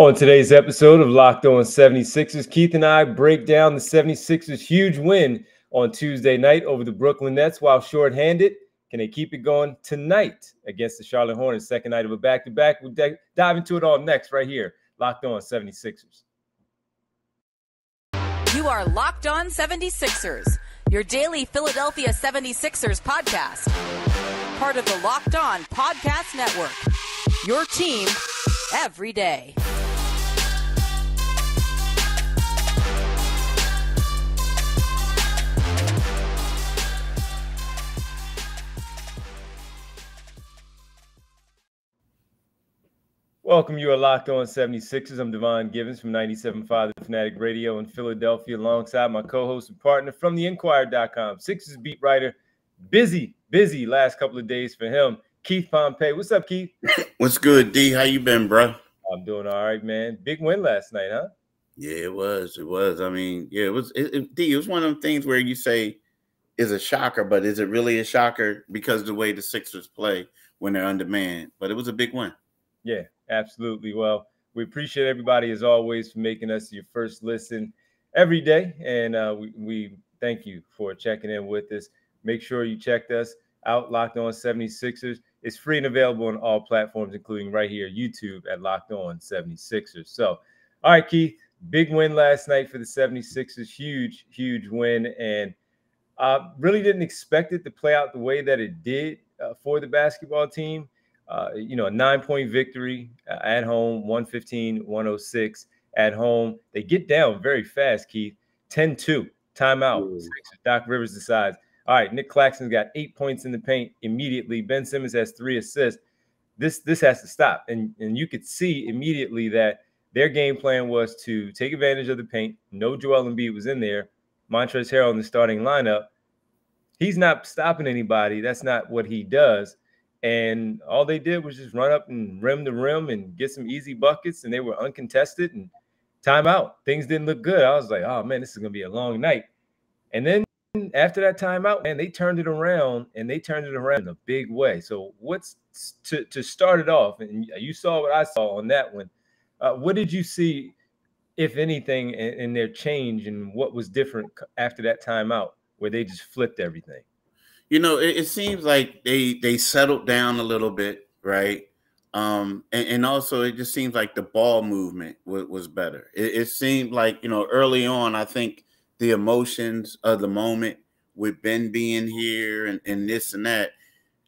On today's episode of Locked On 76ers, Keith and I break down the 76ers' huge win on Tuesday night over the Brooklyn Nets while shorthanded. Can they keep it going tonight against the Charlotte Hornets, second night of a back-to-back? We'll dive into it all next right here, Locked On 76ers. You are Locked On 76ers, your daily Philadelphia 76ers podcast. Part of the Locked On Podcast Network, your team every day. Welcome, you are Locked On 76ers. I'm Devon Givens from 97.5 The Fanatic Radio in Philadelphia, alongside my co-host and partner from TheInquirer.com, Sixers beat writer. Busy last couple of days for him, Keith Pompey. What's up, Keith? What's good, D? How you been, bro? I'm doing all right, man. Big win last night, huh? Yeah, it was. I mean, yeah, it was. D, it was one of them things where you say is a shocker, but is it really a shocker because of the way the Sixers play when they're undermanned? But it was a big win. Yeah, absolutely. Well, we appreciate everybody, as always, for making us your first listen every day. And we thank you for checking in with us. Make sure you checked us out, Locked On 76ers. It's free and available on all platforms, including right here, YouTube at Locked On 76ers. So, all right, Keith, big win last night for the 76ers. Huge win. And really didn't expect it to play out the way that it did for the basketball team. A 9-point victory at home, 115-106 at home. They get down very fast, Keith. 10-2, timeout. Doc Rivers decides, all right, Nick Claxton's got 8 points in the paint immediately. Ben Simmons has 3 assists. This has to stop. And you could see immediately that their game plan was to take advantage of the paint. No Joel Embiid was in there. Montrezl Harrell in the starting lineup. He's not stopping anybody. That's not what he does. And all they did was just run up and rim the rim and get some easy buckets, and they were uncontested and timeout. Things didn't look good. I was like, oh, man, this is going to be a long night. And then after that timeout, man, they turned it around, and they turned it around in a big way. So what's to start it off, and you saw what I saw on that one. What did you see, if anything, in their change, and what was different after that timeout where they just flipped everything? It seems like they settled down a little bit, right? And also it just seems like the ball movement was better. It seemed like, early on, I think the emotions of the moment with Ben being here and this and that,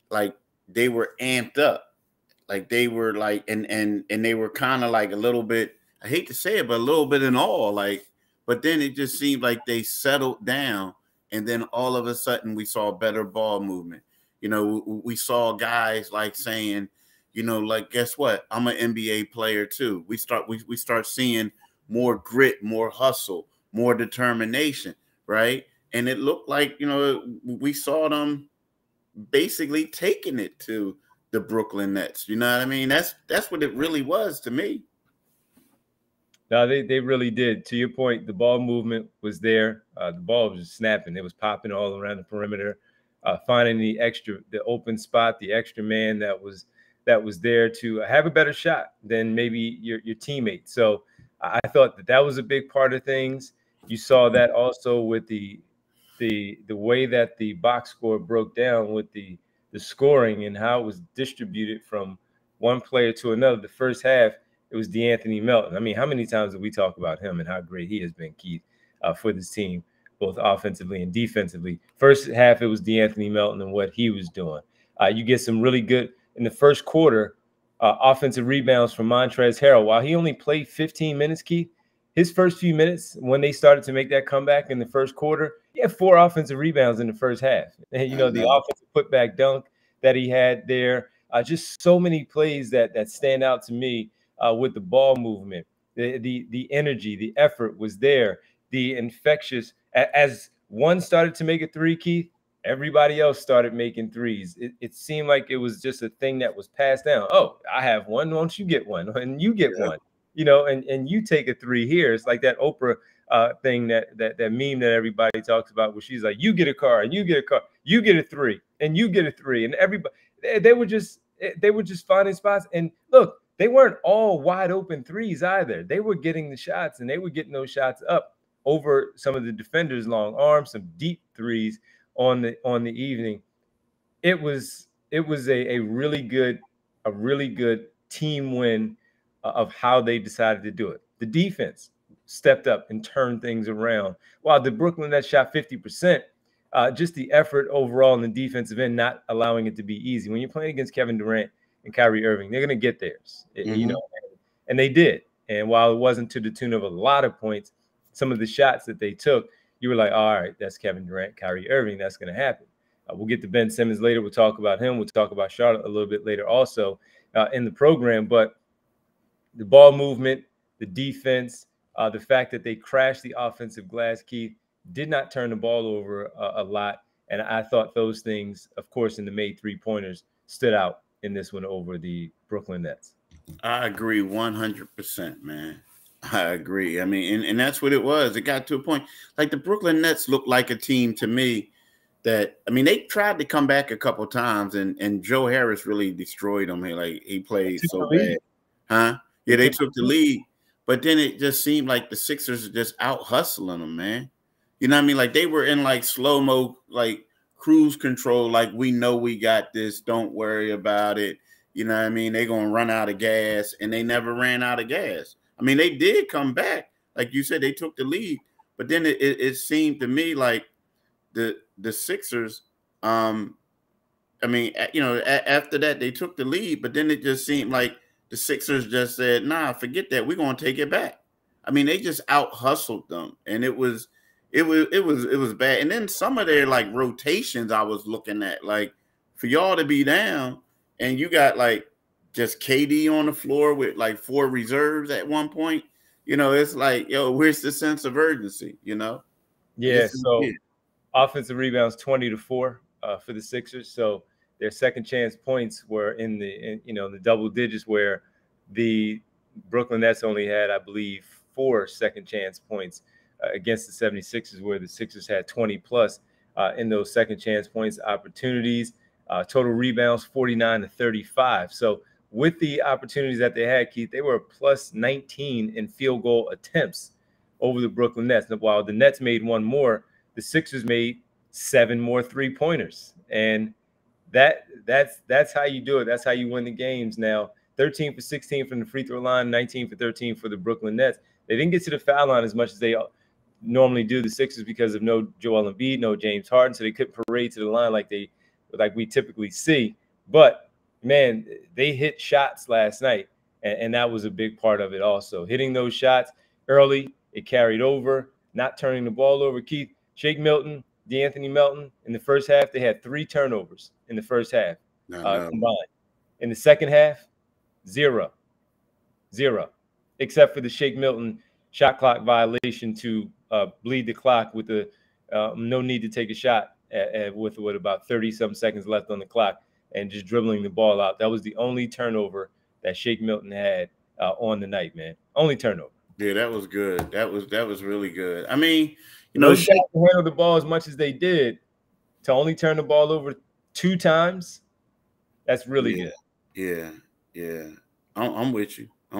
like they were amped up. Like they were like, and they were kind of like a little bit, I hate to say it, but a little bit in awe, but then it just seemed like they settled down. And then all of a sudden we saw better ball movement. We saw guys like saying, guess what? I'm an NBA player too. We start seeing more grit, more hustle, more determination, right? And it looked like, we saw them basically taking it to the Brooklyn Nets. You know what I mean? That's what it really was to me. No, they really did. To your point, the ball movement was there. The ball was just snapping. It was popping all around the perimeter, finding the open spot, the extra man that was there to have a better shot than maybe your teammate. So I thought that was a big part of things. You saw that also with the way that the box score broke down with the scoring and how it was distributed from one player to another. The first half, it was DeAnthony Melton. I mean, how many times have we talked about him and how great he has been, Keith, for this team, both offensively and defensively? First half, it was DeAnthony Melton and what he was doing. You get some really good, in the first quarter, offensive rebounds from Montrezl Harrell. While he only played 15 minutes, Keith, his first few minutes, when they started to make that comeback in the first quarter, he had 4 offensive rebounds in the first half. And, the offensive putback dunk that he had there, just so many plays that stand out to me. With the ball movement, the energy, the effort was there. The infectious, as one started to make a three, Keith, everybody else started making threes. It seemed like it was just a thing that was passed down. Oh, I have one, won't you get one? And you get one, and you take a three here. It's like that Oprah thing, that meme that everybody talks about, where she's like, you get a car and you get a car, you get a three and you get a three. And everybody, they were just finding spots. And look, they weren't all wide open threes either. They were getting the shots, and they were getting those shots up over some of the defenders' long arms, some deep threes on the evening. It was a really good team win of how they decided to do it. The defense stepped up and turned things around. While the Brooklyn Nets shot 50%, just the effort overall in the defensive end, not allowing it to be easy. When you're playing against Kevin Durant and Kyrie Irving, they're going to get theirs, you know, and they did. And while it wasn't to the tune of a lot of points, some of the shots that they took, you were like, all right, that's Kevin Durant, Kyrie Irving, that's going to happen. We'll get to Ben Simmons later. We'll talk about him. We'll talk about Charlotte a little bit later also in the program. But the ball movement, the defense, the fact that they crashed the offensive glass, Keith, did not turn the ball over a lot. And I thought those things, of course, in the made three-pointers, stood out in this one over the Brooklyn Nets. I agree 100%, man. I agree. I mean, and that's what it was. It got to a point. Like the Brooklyn Nets looked like a team to me that, I mean, they tried to come back a couple times, and Joe Harris really destroyed them. He played so bad. Huh? Yeah, they took the lead. But then it just seemed like the Sixers are just out hustling them, man. You know what I mean? Like they were in like slow-mo, like cruise control, like we know we got this. Don't worry about it. You know what I mean? They're going to run out of gas, and they never ran out of gas. I mean, they did come back. Like you said, they took the lead. But then it seemed to me like the Sixers, I mean, you know, after that, they took the lead. But then it just seemed like the Sixers just said, nah, forget that. We're going to take it back. I mean, they just out-hustled them. And it was bad. And then some of their, like, rotations I was looking at, like, for y'all to be down and you got, like, just KD on the floor with like 4 reserves at one point, you know, it's like, yo, where's the sense of urgency, you know? Yeah, so offensive rebounds 20-4 for the Sixers. So their second chance points were in the double digits, where the Brooklyn Nets only had, I believe, 4 second chance points against the 76ers, where the Sixers had 20 plus in those second chance points opportunities. Total rebounds 49-35. So with the opportunities that they had, Keith, they were plus 19 in field goal attempts over the Brooklyn Nets. While the Nets made 1 more, the Sixers made 7 more three-pointers. And that's how you do it. That's how you win the games. Now, 13 for 16 from the free throw line, 19 for 13 for the Brooklyn Nets. They didn't get to the foul line as much as they normally do, the Sixers, because of no Joel Embiid, no James Harden, so they couldn't parade to the line like we typically see. But man, they hit shots last night, and that was a big part of it also. Hitting those shots early, it carried over, not turning the ball over. Keith, Shake Milton, DeAnthony Melton, in the first half, they had 3 turnovers in the first half combined. In the second half, 0, except for the Shake Milton shot clock violation to bleed the clock with the no need to take a shot with about 30-some seconds left on the clock, and just dribbling the ball out. That was the only turnover that Shake Milton had on the night, man. Only turnover. Yeah, that was good. That was really good. I mean, you know, Shake handled the ball as much as they did, to only turn the ball over 2 times. That's really good. Yeah. I'm with you. I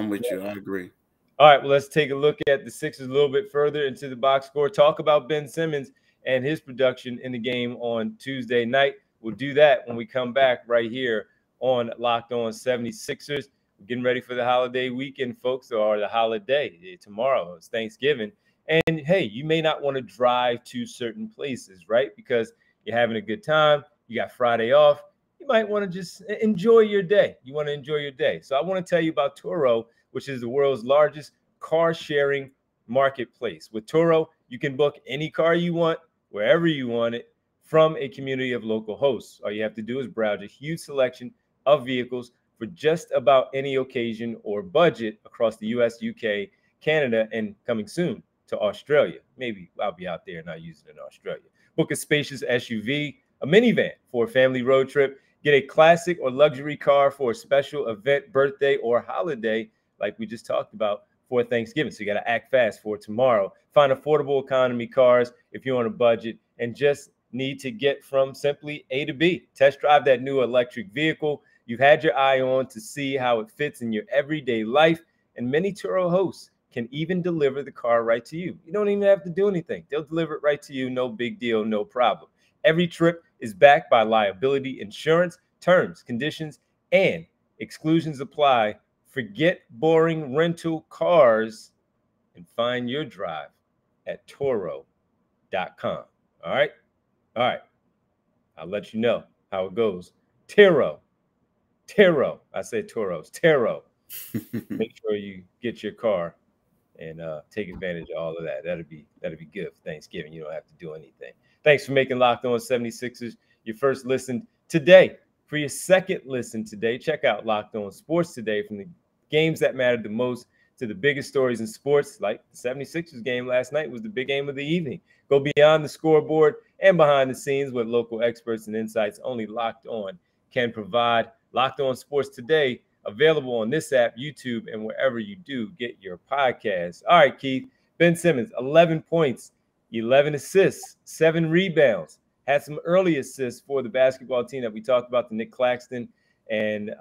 agree. All right, well, let's take a look at the Sixers a little bit further into the box score. Talk about Ben Simmons and his production in the game on Tuesday night. We'll do that when we come back right here on Locked On 76ers. We're getting ready for the holiday weekend, folks, or the holiday. Tomorrow is Thanksgiving. And, hey, you may not want to drive to certain places, right? Because you're having a good time. You got Friday off. You might want to just enjoy your day. You want to enjoy your day. So I want to tell you about Turo, which is the world's largest car-sharing marketplace. With Turo, you can book any car you want, wherever you want it, from a community of local hosts. All you have to do is browse a huge selection of vehicles for just about any occasion or budget across the US, UK, Canada, and coming soon to Australia. Maybe I'll be out there and not using it in Australia. Book a spacious SUV, a minivan for a family road trip. Get a classic or luxury car for a special event, birthday, or holiday, like we just talked about, for Thanksgiving. So you got to act fast for tomorrow. Find affordable economy cars if you're on a budget and just need to get from simply A to B. Test drive that new electric vehicle. you've had your eye on to see how it fits in your everyday life. And many Turo hosts can even deliver the car right to you. You don't even have to do anything. They'll deliver it right to you. No big deal, no problem. Every trip is backed by liability insurance. Terms, conditions, and exclusions apply. Forget boring rental cars and find your drive at Turo.com. All right? All right. I'll let you know how it goes. Turo. I say Toros. Turo. Make sure you get your car and take advantage of all of that. That'd be good for Thanksgiving. You don't have to do anything. Thanks for making Locked On 76ers your first listen today. For your second listen today, check out Locked On Sports Today, from the games that mattered the most to the biggest stories in sports, like the 76ers game last night was the big game of the evening. Go beyond the scoreboard and behind the scenes with local experts and insights only Locked On can provide. Locked On Sports Today, available on this app, YouTube, and wherever you do get your podcasts. All right, Keith. Ben Simmons, 11 points, 11 assists, 7 rebounds. Had some early assists for the basketball team that we talked about, the Nick Claxton and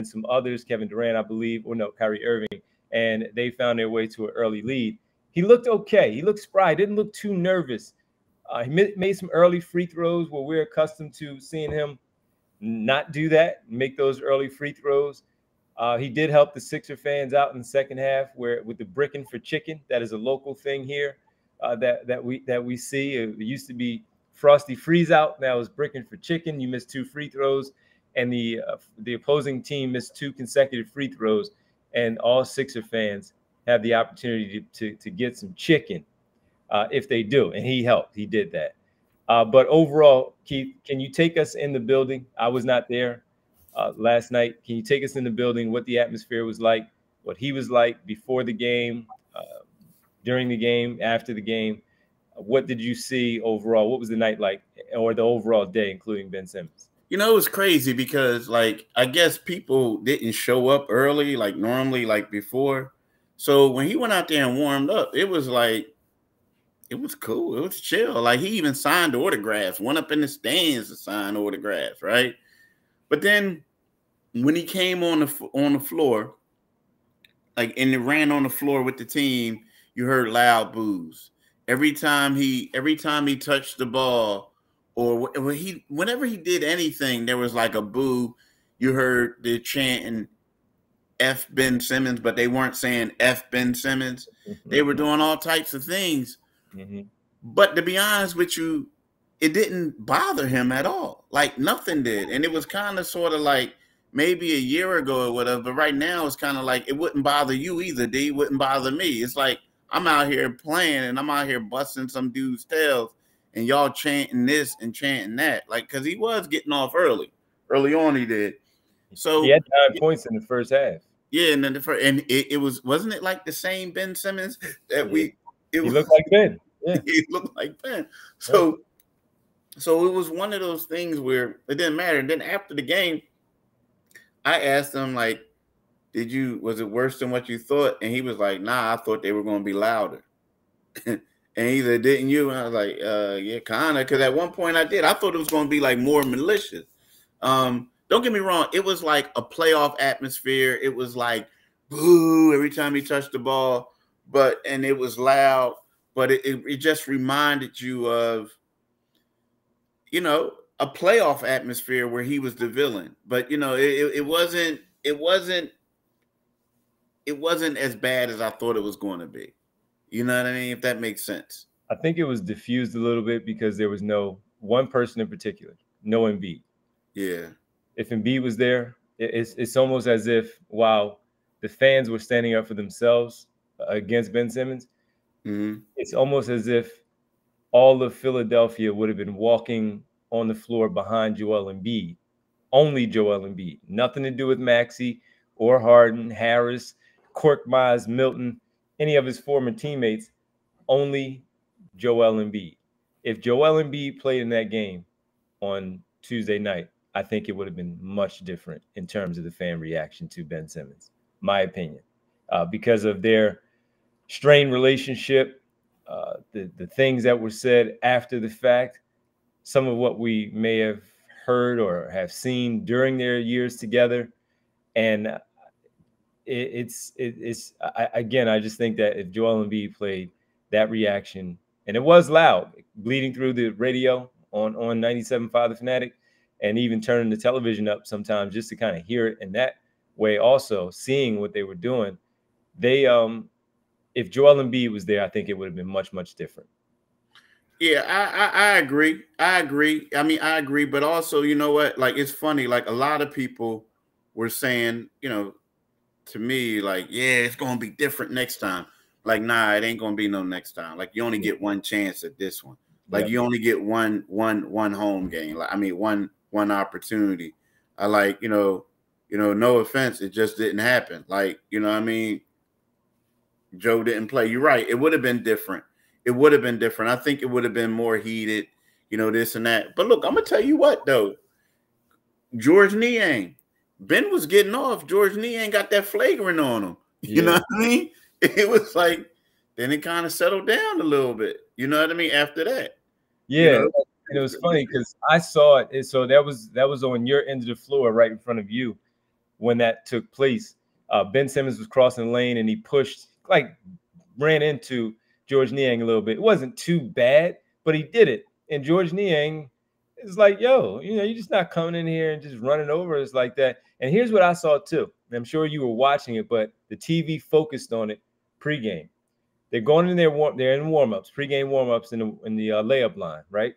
some others, Kevin Durant, I believe, or no, Kyrie Irving, and they found their way to an early lead. He looked okay. He looked spry. Didn't look too nervous. He made some early free throws where we're accustomed to seeing him not do that, make those early free throws. He did help the Sixer fans out in the second half, where with the bricking for chicken. That is a local thing here that we see. It used to be Frosty Freeze Out. Now it's bricking for chicken. You missed 2 free throws, and the opposing team missed 2 consecutive free throws, and all Sixer fans have the opportunity to get some chicken if they do. And he helped. He did that. But overall, Keith, can you take us in the building? I was not there last night. Can you take us in the building, what the atmosphere was like, what he was like before the game, during the game, after the game? What did you see overall? What was the night like, or the overall day, including Ben Simmons? You know, it was crazy because, like, I guess people didn't show up early, like normally, like before. So when he went out there and warmed up, it was like, it was cool. It was chill. Like, he even signed autographs, went up in the stands to sign autographs, right? But then when he came on the floor, like, and it ran on the floor with the team, you heard loud boos. Every time he touched the ball, or whenever he did anything, there was like a boo. You heard the chanting F Ben Simmons, but they weren't saying F Ben Simmons. Mm-hmm. They were doing all types of things. Mm-hmm. But to be honest with you, it didn't bother him at all. Like, nothing did. And it was kind of sort of like maybe a year ago or whatever, but right now it's kind of like it wouldn't bother you either, D. It wouldn't bother me. It's like I'm out here playing and I'm out here busting some dude's tails and y'all chanting this and chanting that. Like, because he was getting off early. Early on he did. So he had 9 points in the first half. Yeah, and then it wasn't it like the same Ben Simmons that he looked like Ben. Yeah. He looked like Ben. So it was one of those things where it didn't matter. And then after the game, I asked him, like, was it worse than what you thought? And he was like, nah, I thought they were going to be louder. And he said, didn't you? And I was like, yeah, kind of. Because at one point I did. I thought it was going to be like more malicious. Don't get me wrong. It was like a playoff atmosphere. It was like, boo, every time he touched the ball. And it was loud. But it just reminded you of, you know, a playoff atmosphere where he was the villain. But, you know, it wasn't as bad as I thought it was going to be. You know what I mean? If that makes sense. I think it was diffused a little bit because there was no one person in particular, no Embiid. Yeah. If Embiid was there, it's almost as if while the fans were standing up for themselves against Ben Simmons, mm-hmm. It's almost as if all of Philadelphia would have been walking on the floor behind Joel Embiid, only Joel Embiid, nothing to do with Maxey or Harden, Harris, Korkmaz, Milton, any of his former teammates, only Joel Embiid. If Joel Embiid played in that game on Tuesday night, I think it would have been much different in terms of the fan reaction to Ben Simmons, my opinion, because of their strained relationship, the things that were said after the fact, some of what we may have heard or have seen during their years together. And again, I just think that if Joel Embiid played, that reaction, and it was loud, bleeding through the radio on 97.5 The Fanatic, and even turning the television up sometimes just to kind of hear it in that way. Also, seeing what they were doing, if Joel Embiid was there, I think it would have been much, much different. Yeah, I agree. I agree. I mean, I agree. But also, you know what? Like, it's funny. Like, a lot of people were saying, you know, to me, like, yeah, it's going to be different next time. Like, nah, it ain't going to be no next time. Like, you only get one chance at this one. Like, you only get one home game. Like, I mean, one opportunity. I like, you know, no offense, it just didn't happen. Like, you know what I mean? Joe didn't play. You're right. It would have been different. It would have been different. I think it would have been more heated, you know, this and that. But look, I'm going to tell you what, though. George Niang. Ben was getting off. George Niang got that flagrant on him. You know what I mean? It was like, then it kind of settled down a little bit. You know what I mean? After that. Yeah. You know? And it was funny because I saw it. So that was on your end of the floor right in front of you when that took place. Ben Simmons was crossing the lane and he pushed, like, ran into George Niang a little bit. It wasn't too bad, but he did it. And George Niang is like, yo, you know, you're just not coming in here and just running over us like that. And here's what I saw too. I'm sure you were watching it, but the TV focused on it pregame. They're going in there, they're in warm-ups, pregame warm-ups in the layup line, right?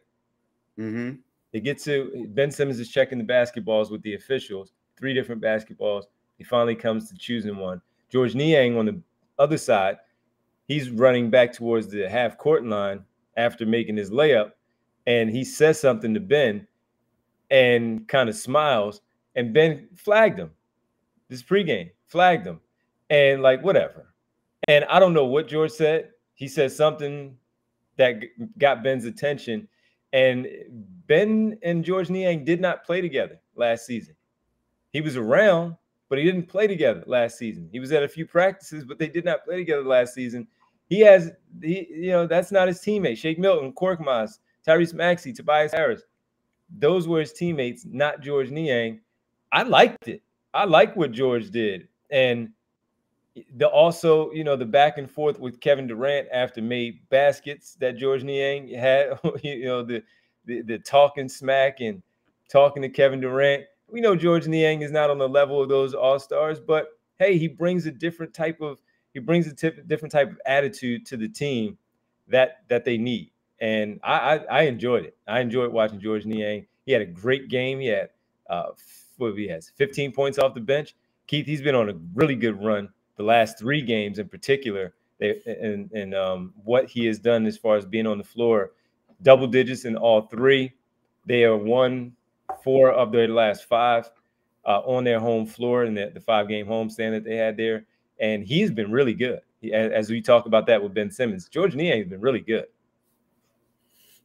Mm-hmm. They get to Ben Simmons is checking the basketballs with the officials, 3 different basketballs. He finally comes to choosing one. George Niang on the other side, he's running back towards the half-court line after making his layup, and he says something to Ben and kind of smiles, and Ben flagged him. This pregame, flagged him, and like, whatever. And I don't know what George said. He said something that got Ben's attention, and Ben and George Niang did not play together last season. He was around, but he didn't play together last season. He was at a few practices, but they did not play together last season. You know, that's not his teammate. Shake Milton, Korkmaz, Tyrese Maxey, Tobias Harris. Those were his teammates, not George Niang. I liked it. I like what George did. And also, you know, the back and forth with Kevin Durant after made baskets that George Niang had, you know, the talking smack and talking to Kevin Durant. We know George Niang is not on the level of those all-stars, but hey, he brings a different type of attitude to the team that they need. And I enjoyed it. I enjoyed watching George Niang. He had a great game. He had 15 points off the bench. Keith, he's been on a really good run the last 3 games in particular. And what he has done as far as being on the floor, double digits in all 3. They are 1-4 of their last 5 on their home floor in the 5-game homestand that they had there. And he's been really good. As we talk about that with Ben Simmons, George Niang has been really good.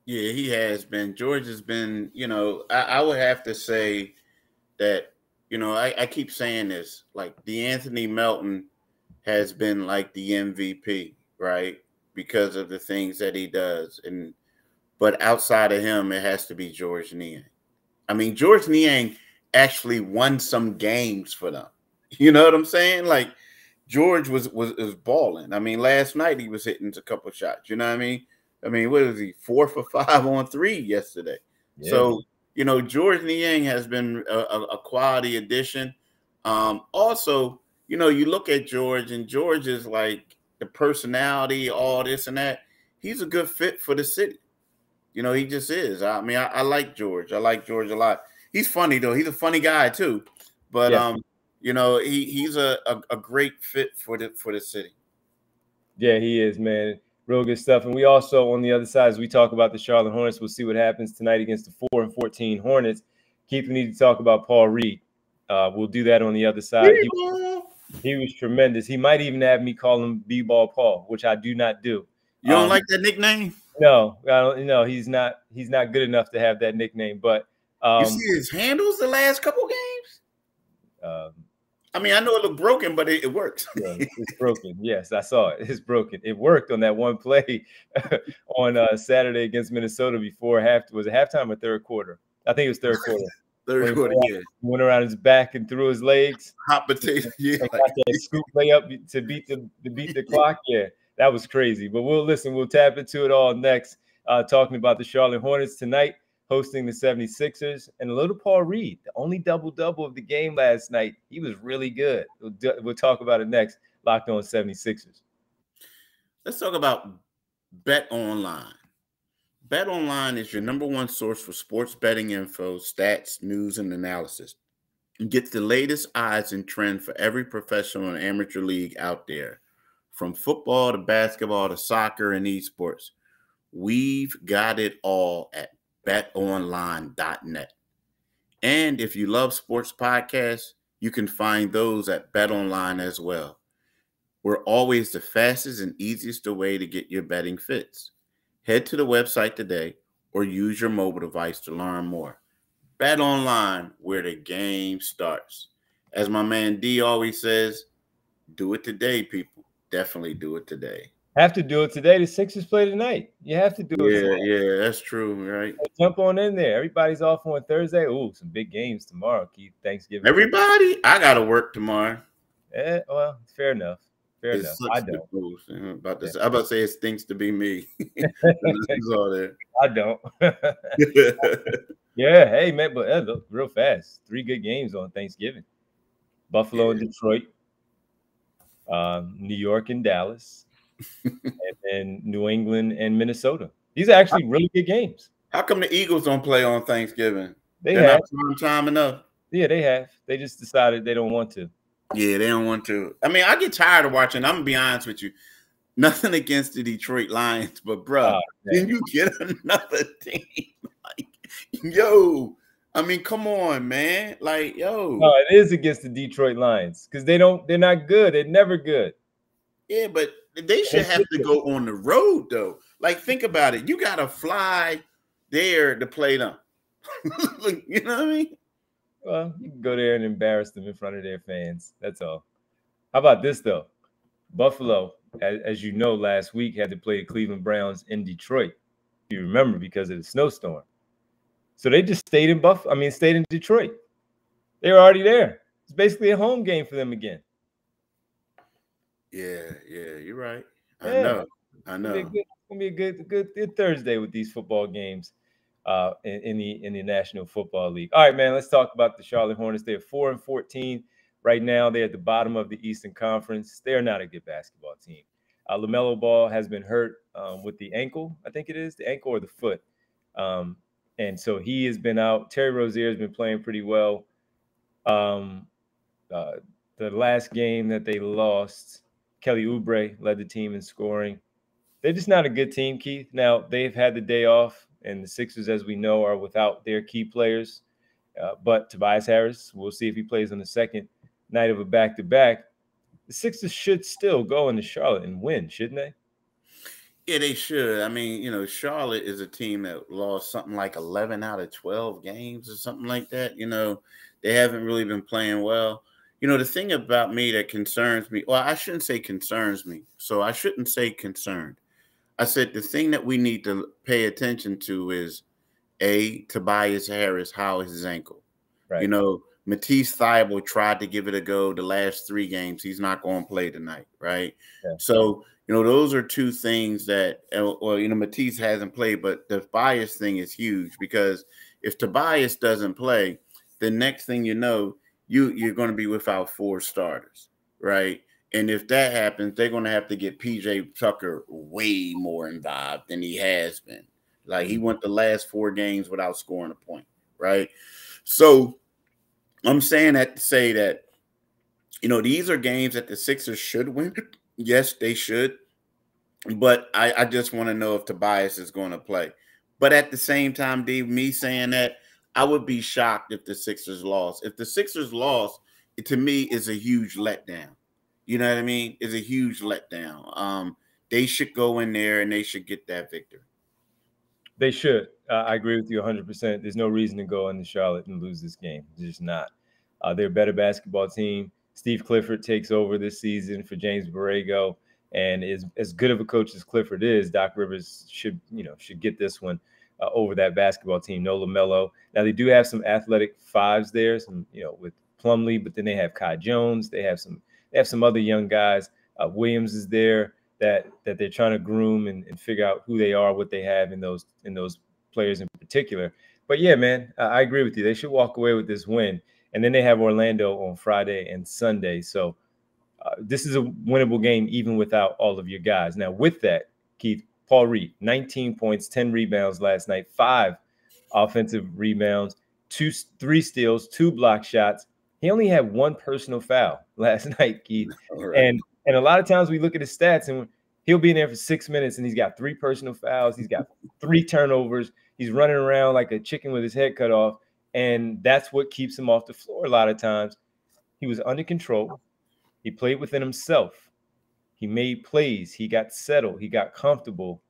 Yeah, he has been. George has been, you know, I would have to say that, you know, I keep saying this, like DeAnthony Melton has been like the MVP, right? Because of the things that he does. But outside of him, it has to be George Niang. I mean, George Niang actually won some games for them. You know what I'm saying? Like, George was balling. I mean, last night he was hitting a couple shots. You know what I mean? I mean, what was he, 4 for 5 on 3 yesterday? Yeah. So, you know, George Niang has been a quality addition. Also, you know, you look at George, and George is like the personality, all this and that. He's a good fit for the city. You know, he just is. I mean, I like George. I like George a lot. He's funny, though. He's a funny guy, too. But, yeah. You know, he's a great fit for the city. Yeah, he is, man. Real good stuff. And we also, on the other side, as we talk about the Charlotte Hornets, we'll see what happens tonight against the 4-14 Hornets. Keith, we need to talk about Paul Reed. We'll do that on the other side. He was tremendous. He might even have me call him B-Ball Paul, which I do not do. You don't like that nickname? No, I don't. No, he's not good enough to have that nickname. But you see his handles the last couple games? I mean, I know it looked broken, but it works. Yeah, it's broken. Yes, I saw it. It's broken. It worked on that one play on Saturday against Minnesota before was it halftime or third quarter? I think it was third quarter. Third quarter, yeah. Went around his back and through his legs. Hot potato, yeah. And got that scoop layup to beat the clock. Yeah, that was crazy. But we'll tap into it all next. Talking about the Charlotte Hornets tonight, hosting the 76ers, and a little Paul Reed, the only double-double of the game last night. He was really good. We'll talk about it next. Locked On 76ers. Let's talk about Bet Online. Bet Online is your number one source for sports betting info, stats, news, and analysis. You get the latest odds and trend for every professional and amateur league out there, from football to basketball to soccer and esports. We've got it all at betonline.net. And if you love sports podcasts, you can find those at BetOnline as well. We're always the fastest and easiest way to get your betting fix. Head to the website today or use your mobile device to learn more. Bet Online, where the game starts. As my man D always says, do it today, people. Definitely do it today. Have to do it today. The Sixers play tonight. You have to do it today. Yeah, that's true, right? So jump on in there. Everybody's off on Thursday. Ooh, some big games tomorrow, Keith. Thanksgiving. Everybody? I got to work tomorrow. Well, fair enough. Fair enough. I don't. I'm about to say it stinks to be me. All that. I don't. Yeah, hey, man, but look, real fast. 3 good games on Thanksgiving. Buffalo and Detroit. New York and Dallas. And then New England and Minnesota. These are actually really good games. How come the Eagles don't play on Thanksgiving? They're not prime time enough. Yeah, they have. They just decided they don't want to. Yeah, they don't want to. I mean, I get tired of watching. I'm going to be honest with you. Nothing against the Detroit Lions, but, bro, can you get another team? Like, yo, I mean, come on, man. Like, yo. No, it is against the Detroit Lions because they're not good. They're never good. Yeah, but they should have to go on the road, though. Like, think about it. You got to fly there to play them. You know what I mean? Well, you can go there and embarrass them in front of their fans. That's all. How about this, though? Buffalo, as you know, last week had to play the Cleveland Browns in Detroit. You remember, because of the snowstorm. So they just stayed in Detroit. They were already there. It's basically a home game for them again. Yeah, you're right. I know. It's gonna be a good Thursday with these football games in the National Football League. All right, man. Let's talk about the Charlotte Hornets. They're 4-14 right now. They're at the bottom of the Eastern Conference. They're not a good basketball team. LaMelo Ball has been hurt with the ankle. I think it is the ankle or the foot, and so he has been out. Terry Rozier has been playing pretty well. The last game that they lost, Kelly Oubre led the team in scoring. They're just not a good team, Keith. Now, they've had the day off, and the Sixers, as we know, are without their key players. But Tobias Harris, we'll see if he plays on the second night of a back-to-back. The Sixers should still go into Charlotte and win, shouldn't they? Yeah, they should. I mean, Charlotte is a team that lost something like 11 out of 12 games or something like that. They haven't really been playing well. The thing about me that concerns me, well, I shouldn't say concerns me. So I shouldn't say concerned. I said the thing that we need to pay attention to is, Tobias Harris, how is his ankle? Right. Matisse Thybulle tried to give it a go the last 3 games. He's not going to play tonight, right? Yeah. So, those are 2 things that, Matisse hasn't played, but the Tobias thing is huge because if Tobias doesn't play, the next thing you're going to be without 4 starters, right? And if that happens, they're going to have to get PJ Tucker way more involved than he has been. Like, he went the last 4 games without scoring a point, right? So I'm saying that to say that, these are games that the Sixers should win. Yes, they should. But I just want to know if Tobias is going to play. But at the same time, Dave, me saying that, I would be shocked if the Sixers lost. If the Sixers lost, it, to me, is a huge letdown. You know what I mean? It's a huge letdown. They should go in there and they should get that victory. They should. I agree with you 100%. There's no reason to go into Charlotte and lose this game. There's just not. They're a better basketball team. Steve Clifford takes over this season for James Borrego, and as good of a coach as Clifford is, Doc Rivers should get this one. over that basketball team. No LaMelo. Now they do have some athletic fives there, some with Plumlee, but then they have Kai Jones. They have some other young guys. Williams is there that they're trying to groom and figure out who they are, what they have in those players in particular. But yeah, man, I agree with you. They should walk away with this win. And then they have Orlando on Friday and Sunday. So this is a winnable game even without all of your guys. Now, with that, Keith, Paul Reed, 19 points, 10 rebounds last night, 5 offensive rebounds, 3 steals, 2 block shots. He only had 1 personal foul last night, Keith. Right. And a lot of times we look at his stats and he'll be in there for 6 minutes and he's got 3 personal fouls. He's got 3 turnovers. He's running around like a chicken with his head cut off. And that's what keeps him off the floor a lot of times. He was under control. He played within himself. He made plays. He got settled. He got comfortable.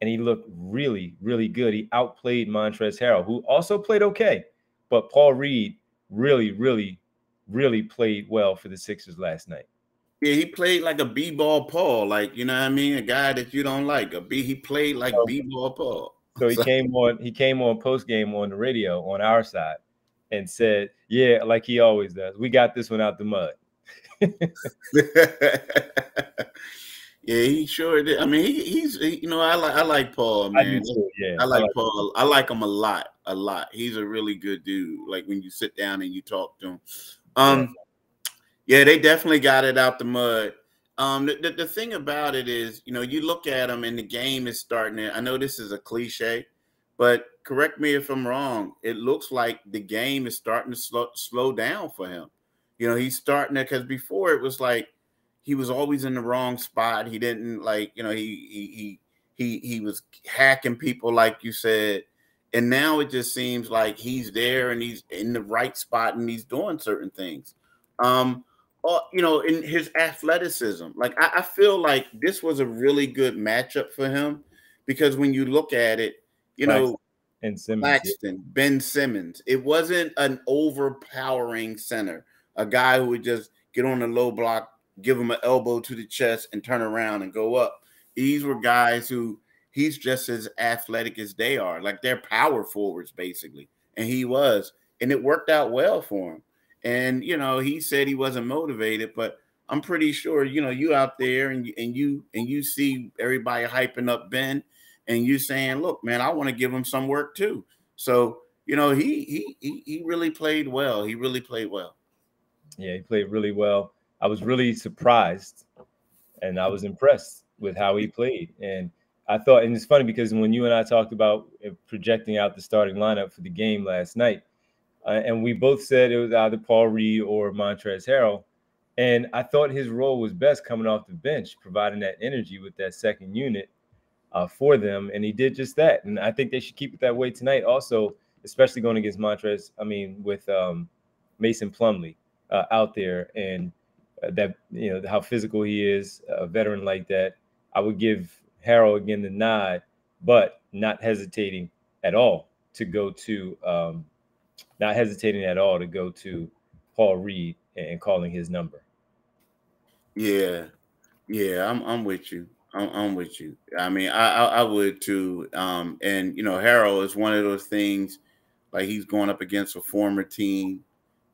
And he looked really, really good. He outplayed Montrezl Harrell, who also played okay. But Paul Reed really, really, really played well for the Sixers last night. Yeah, he played like a B-ball Paul, like, you know what I mean? A guy that you don't like. He played like B-ball Paul. So he came on post game on the radio on our side and said, yeah, like he always does, we got this one out the mud. Yeah, he sure did. I mean, he's I like Paul, man. I like Paul. I like him a lot. He's a really good dude. Like when you sit down and you talk to him. Yeah, they definitely got it out the mud. The thing about it is, you look at them and the game is starting. I know this is a cliche, but correct me if I'm wrong. It looks like the game is starting to slow down for him. He's starting to, because before it was like he was always in the wrong spot. He didn't he was hacking people, like you said. And now it just seems like he's there and he's in the right spot and he's doing certain things. In his athleticism, like I feel like this was a really good matchup for him because when you look at it, Claxton, Ben Simmons, it wasn't an overpowering center, a guy who would just get on the low block, give him an elbow to the chest and turn around and go up. These were guys who he's just as athletic as they are, like they're power forwards basically, and he was, and it worked out well for him. And, he said he wasn't motivated, but I'm pretty sure, you out there and you see everybody hyping up Ben and you saying, look, man, I want to give him some work too. So, he really played well. He really played well. Yeah, he played really well. I was really surprised and I was impressed with how he played. And I thought, and it's funny because when you and I talked about projecting out the starting lineup for the game last night, and we both said it was either Paul Reed or Montrezl Harrell. And I thought his role was best coming off the bench, providing that energy with that second unit for them. And he did just that. And I think they should keep it that way tonight also, especially going against with Mason Plumlee out there. And that, how physical he is, a veteran like that. I would give Harrell again the nod, but not hesitating at all to go to Paul Reed and calling his number. Yeah, I'm with you. I'm with you. I mean, I would too. And Harrell is one of those things, like he's going up against a former team.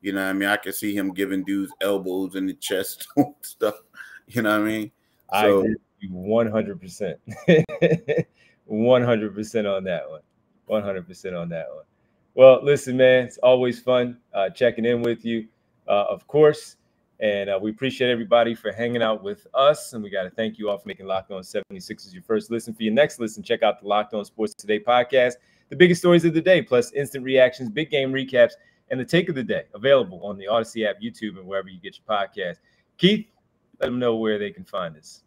I mean, I can see him giving dudes elbows in the chest and stuff. You know what I mean? I agree with you 100%. 100% on that one. 100% on that one. Well, listen, man, it's always fun checking in with you, of course. And we appreciate everybody for hanging out with us. And we got to thank you all for making Locked On 76ers your first listen. For your next listen, check out the Locked On Sports Today podcast, the biggest stories of the day, plus instant reactions, big game recaps, and the take of the day, available on the Odyssey app, YouTube, and wherever you get your podcast. Keith, let them know where they can find us.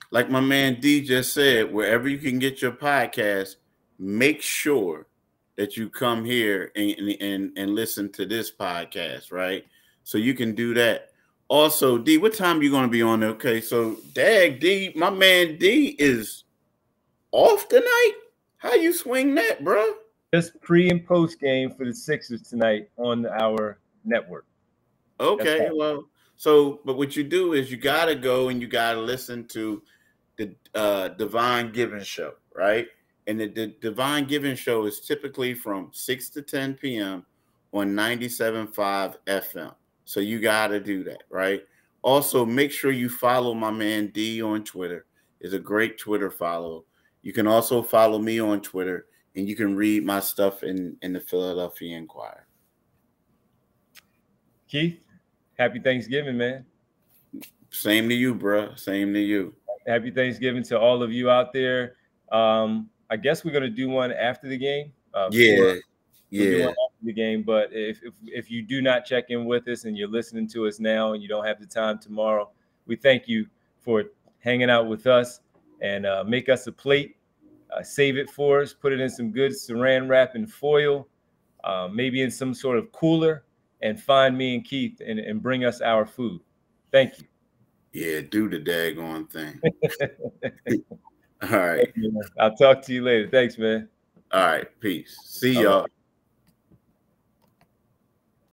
Like my man D just said, wherever you can get your podcast, make sure that you come here and listen to this podcast, right? So you can do that. Also, D, what time are you going to be on? Okay, so D, my man D is off tonight. How you swing that, bro? Just pre and post game for the Sixers tonight on our network. Okay, well, but what you do is you got to go and you got to listen to the Devon Given show, right? And the Divine Giving Show is typically from 6 to 10 p.m. on 97.5 FM. So you got to do that, right? Also, make sure you follow my man D on Twitter. It's a great Twitter follow. You can also follow me on Twitter, and you can read my stuff in the Philadelphia Inquirer. Keith, happy Thanksgiving, man. Same to you, bro. Same to you. Happy Thanksgiving to all of you out there. I guess we're going to do one after the game. Yeah. We'll do one after the game. But if you do not check in with us and you're listening to us now and you don't have the time tomorrow, we thank you for hanging out with us, and make us a plate. Save it for us. Put it in some good saran wrap and foil, maybe in some sort of cooler, and find me and Keith and bring us our food. Thank you. Yeah, do the daggone thing. All right. I'll talk to you later. Thanks, man. All right. Peace. See y'all.